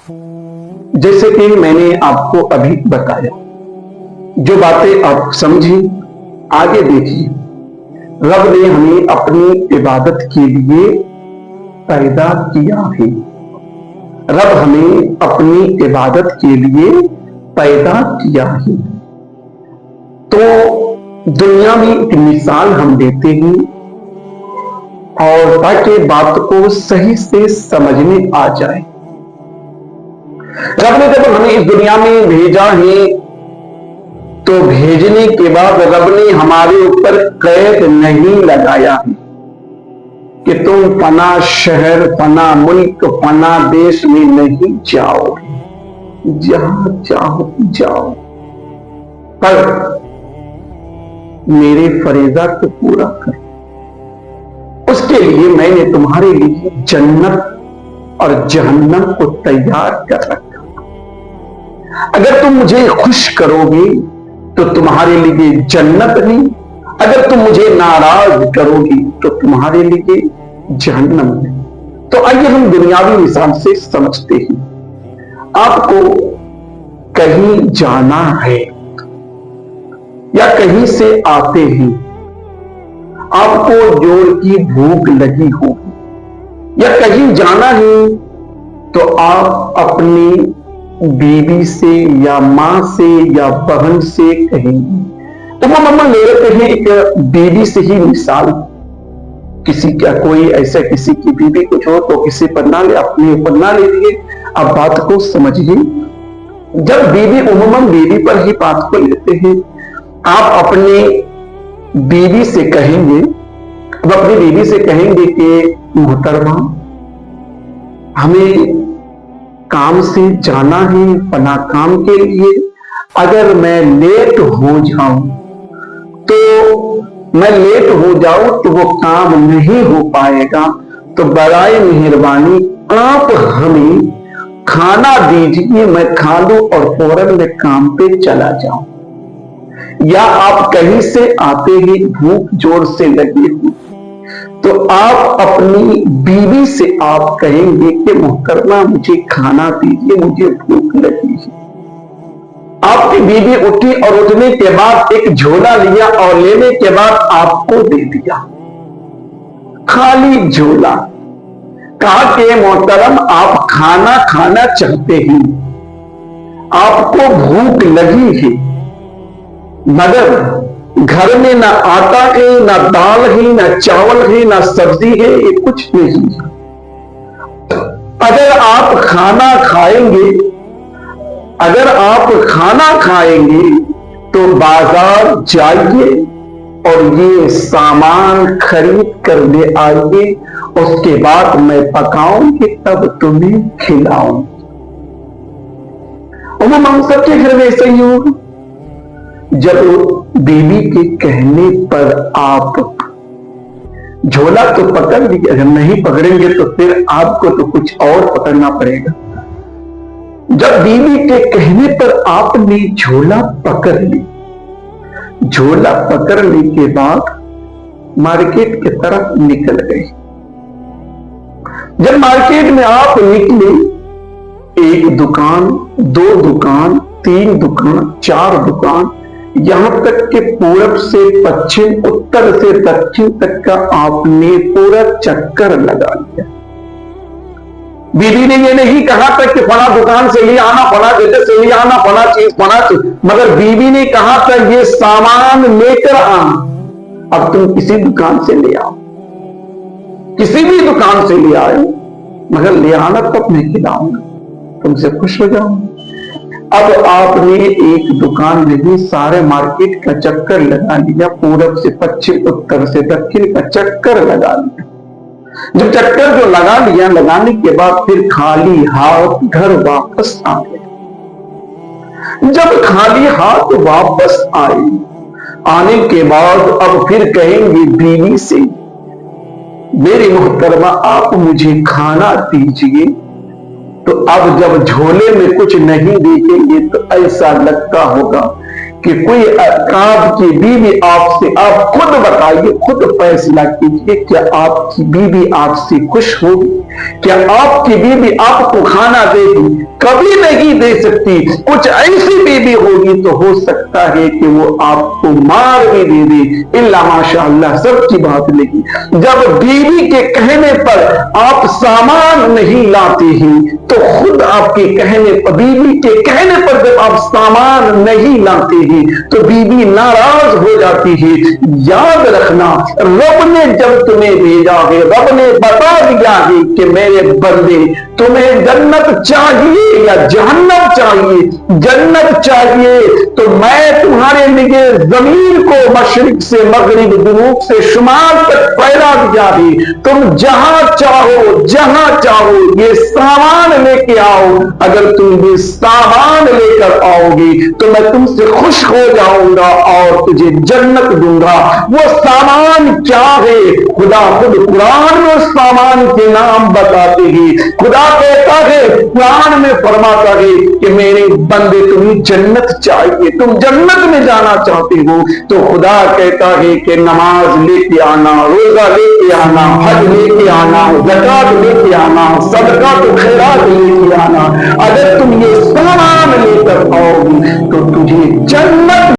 जैसे कि मैंने आपको अभी बताया, जो बातें आप समझी आगे देखिए। रब ने हमें अपनी इबादत के लिए पैदा किया है। रब हमें अपनी इबादत के लिए पैदा किया है। तो दुनिया में एक मिसाल हम देते हैं और ताकि बात को सही से समझ में आ जाए। रब ने जब हमें इस दुनिया में भेजा है तो भेजने के बाद रब ने हमारे ऊपर कैद नहीं लगाया है कि तुम फना शहर, फना मुल्क, फना देश में नहीं जाओ, जहां चाहो जाओ, पर मेरे फरीजा को पूरा करो। उसके लिए मैंने तुम्हारे लिए जन्नत और जहन्नम को तैयार कर रखा। अगर तुम मुझे खुश करोगे तो तुम्हारे लिए जन्नत नहीं, अगर तुम मुझे नाराज करोगी तो तुम्हारे लिए जहन्नम नहीं। तो आइए हम दुनियावी मिसाल से समझते हैं। आपको कहीं जाना है या कहीं से आते हैं, आपको जोर की भूख लगी होगी या कहीं जाना है तो आप अपनी बीवी से या मां से या बहन से कहेंगे। तो मम्मा ले लेते हैं एक बीवी से ही मिसाल। किसी का कोई ऐसा किसी की बीवी कुछ हो तो किसी पर ना ले, अपने ऊपर ना ले लिए। अब बात को समझिए। जब बीवी उम्मन बीवी पर ही बात को लेते हैं, आप अपने बीवी से कहेंगे, अब अपनी बीवी से कहेंगे कि मोहतरमा हमें काम से जाना है, फला काम के लिए, अगर मैं लेट हो जाऊं तो वो काम नहीं हो पाएगा, तो बराए मेहरबानी आप हमें खाना दीजिए, मैं खा लूं और फौरन मैं काम पे चला जाऊं। या आप कहीं से आते ही भूख जोर से लगी हो तो आप अपनी बीवी से आप कहेंगे कि मोहतरमा मुझे खाना दीजिए, मुझे भूख लगी है। आपकी बीवी उठी और उठने के बाद एक झोला लिया और लेने के बाद आपको दे दिया, खाली झोला। कहा कि मोहतरम आप खाना खाना चाहते हैं, आपको भूख लगी है, मगर घर में ना आटा है, ना दाल है, ना चावल है, ना सब्जी है, ये कुछ नहीं। अगर आप खाना खाएंगे तो बाजार जाइए और ये सामान खरीद कर ले आइए, उसके बाद मैं पकाऊंगी तब तुम्हें खिलाऊंगी। और सबके घर में ऐसा ही होगा। जब बीवी के कहने पर आप झोला तो पकड़ लीजिए, अगर नहीं पकड़ेंगे तो फिर आपको तो कुछ और पकड़ना पड़ेगा। जब बीवी के कहने पर आपने झोला पकड़ ली, झोला पकड़ने के बाद मार्केट की तरफ निकल गए। जब मार्केट में आप निकले, एक दुकान, दो दुकान, तीन दुकान, चार दुकान, यहां तक कि पूरब से पश्चिम, उत्तर से दक्षिण तक का आपने पूरा चक्कर लगा लिया। बीवी ने ये नहीं कहा था कि फला दुकान से ले आना, फला जगह से ले आना, फला चीज, मगर बीवी ने कहा था ये सामान लेकर आना। अब तुम किसी दुकान से ले आओ, किसी भी दुकान से ले आए, मगर ले आना तब मैं खिलाऊंगा, तुमसे खुश हो जाऊंगा। अब आपने एक दुकान नहीं, सारे मार्केट का चक्कर लगा लिया, पूरब से पश्चिम, उत्तर से दक्षिण का चक्कर लगा लिया। जब चक्कर जो लगा लिया, लगाने के बाद फिर खाली हाथ घर वापस आ गए। जब खाली हाथ वापस आए, आने के बाद अब फिर कहेंगे बीवी से, मेरी मोहतरमा आप मुझे खाना दीजिए। तो अब जब झोले में कुछ नहीं देखेंगे तो ऐसा लगता होगा कि कोई आपकी बीवी आपसे, आप खुद बताइए, खुद फैसला कीजिए, क्या आपकी बीवी आपसे खुश होगी کیا آپ کی بیوی آپ کو کھانا دے گی؟ کبھی نہیں دے سکتی. کچھ ایسی بیوی ہوگی تو ہو سکتا ہے کہ وہ آپ کو مار بھی دے دے. اللہ ماشاء اللہ سب کی بات لگی. جب بیوی کے کہنے پر آپ سامان نہیں لاتے ہیں تو خود آپ کے کہنے پر، بیوی کے کہنے پر جب آپ سامان نہیں لاتے ہیں تو بیوی ناراض ہو جاتی ہے. یاد رکھنا، رب نے جب تمہیں بھیجا ہے، رب نے بتا دیا ہے کہ میرے بندے تمہیں جنت چاہیے یا جہنم چاہیے. جنت چاہیے تو میں تمہارے لیے زمین کو مشرق سے مغرب، جنوب سے شمال تک پھیلا دیا ہے. تم جہاں چاہو یہ سامان لے کے آؤ. اگر تم یہ سامان لے کر آؤ گی تو میں تم سے خوش ہو جاؤں گا اور تجھے جنت دوں گا. وہ سامان کیا ہے؟ خدا خود قرآن میں اس سامان کے نام بتاتے ہیں. خدا کہتا ہے، قرآن میں فرماتا ہے کہ میرے بندے تمہیں جنت چاہیے، تم جنت میں جانا چاہتے ہو تو خدا کہتا ہے کہ نماز لے کے آنا، روزہ لے کے آنا، حج لے کے آنا، زکات لے کے آنا، صدقہ تو خیرات لے کے آنا. اگر تم یہ